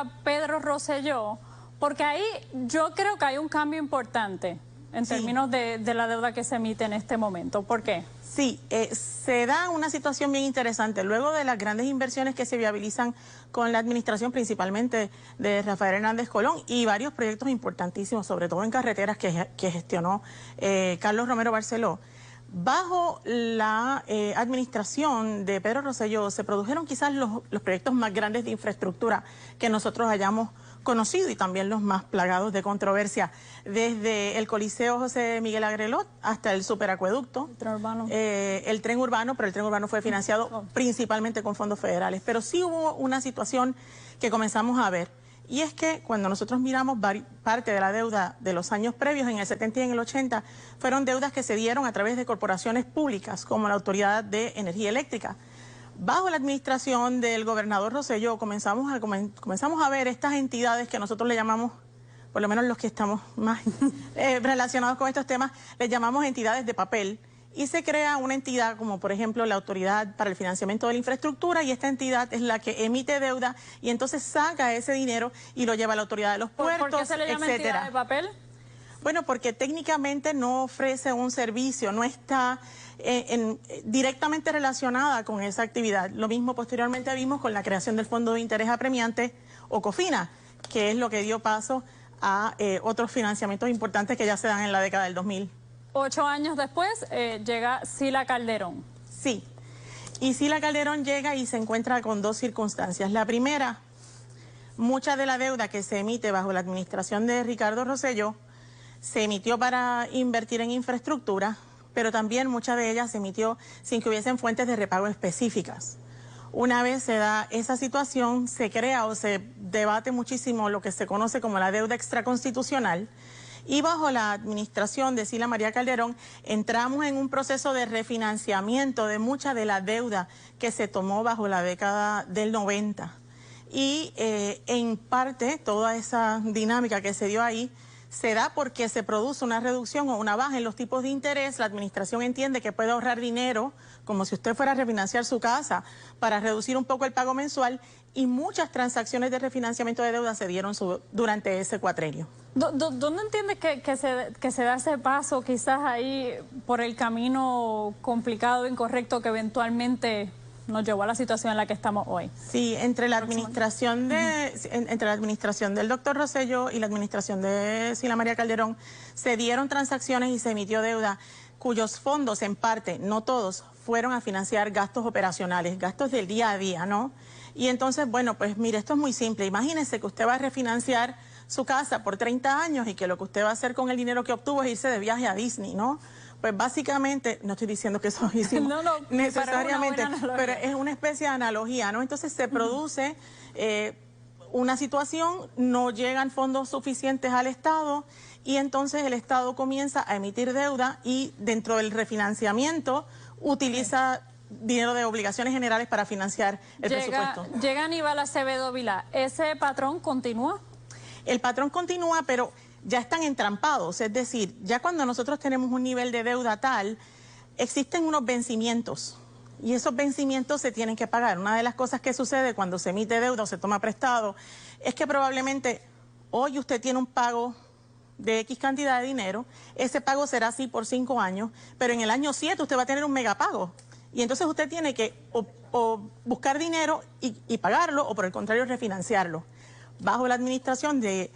ahora Pedro Rosselló, porque ahí yo creo que hay un cambio importante en términos de la deuda que se emite en este momento. ¿Por qué? Sí, se da una situación bien interesante. Luego de las grandes inversiones que se viabilizan con la administración, principalmente de Rafael Hernández Colón, y varios proyectos importantísimos, sobre todo en carreteras que gestionó Carlos Romero Barceló, bajo la administración de Pedro Rosselló se produjeron quizás los proyectos más grandes de infraestructura que nosotros hayamos conocido y también los más plagados de controversia, desde el Coliseo José Miguel Agrelot hasta el superacueducto, el tren urbano, pero el tren urbano fue financiado principalmente con fondos federales. Pero sí hubo una situación que comenzamos a ver, y es que cuando nosotros miramos parte de la deuda de los años previos, en el 70 y en el 80, fueron deudas que se dieron a través de corporaciones públicas, como la Autoridad de Energía Eléctrica. Bajo la administración del gobernador Rosselló comenzamos a ver estas entidades que nosotros le llamamos, por lo menos los que estamos más relacionados con estos temas, les llamamos entidades de papel, y se crea una entidad como por ejemplo la Autoridad para el Financiamiento de la Infraestructura, y esta entidad es la que emite deuda y entonces saca ese dinero y lo lleva a la Autoridad de los Puertos, ¿Por qué se le llama entidad de papel? Bueno, porque técnicamente no ofrece un servicio, no está directamente relacionada con esa actividad. Lo mismo posteriormente vimos con la creación del Fondo de Interés Apremiante, o COFINA, que es lo que dio paso a otros financiamientos importantes que ya se dan en la década del 2000. 8 años después llega Sila Calderón. Sí, y Sila Calderón llega y se encuentra con dos circunstancias. La primera, mucha de la deuda que se emite bajo la administración de Ricardo Rosselló se emitió para invertir en infraestructura, pero también mucha de ella se emitió sin que hubiesen fuentes de repago específicas. Una vez se da esa situación, se crea o se debate muchísimo lo que se conoce como la deuda extraconstitucional, y bajo la administración de Sila María Calderón entramos en un proceso de refinanciamiento de mucha de la deuda que se tomó bajo la década del 90. Y en parte toda esa dinámica que se dio ahí se da porque se produce una reducción o una baja en los tipos de interés. La administración entiende que puede ahorrar dinero, como si usted fuera a refinanciar su casa, para reducir un poco el pago mensual, y muchas transacciones de refinanciamiento de deuda se dieron durante ese cuatrenio. ¿Dónde entiende que se da ese paso, quizás ahí por el camino complicado, incorrecto, que eventualmente nos llevó a la situación en la que estamos hoy? Sí, entre la administración del doctor Rosselló y la administración de Sila María Calderón se dieron transacciones y se emitió deuda cuyos fondos, en parte, no todos, fueron a financiar gastos operacionales, gastos del día a día, ¿no? Y entonces, bueno, pues mire, esto es muy simple. Imagínese que usted va a refinanciar su casa por 30 años y que lo que usted va a hacer con el dinero que obtuvo es irse de viaje a Disney, ¿no? Pues básicamente, no estoy diciendo que eso hicimos necesariamente, pero es una especie de analogía, ¿no? Entonces se produce una situación, no llegan fondos suficientes al Estado, y entonces el Estado comienza a emitir deuda y dentro del refinanciamiento utiliza dinero de obligaciones generales para financiar el presupuesto. Llega Aníbal Acevedo Vilá, ¿ese patrón continúa? El patrón continúa, pero ya están entrampados, es decir, ya cuando nosotros tenemos un nivel de deuda tal, existen unos vencimientos y esos vencimientos se tienen que pagar. Una de las cosas que sucede cuando se emite deuda o se toma prestado es que probablemente hoy usted tiene un pago de X cantidad de dinero, ese pago será así por 5 años, pero en el año 7 usted va a tener un megapago. Y entonces usted tiene que o buscar dinero y pagarlo, o por el contrario refinanciarlo. Bajo la administración de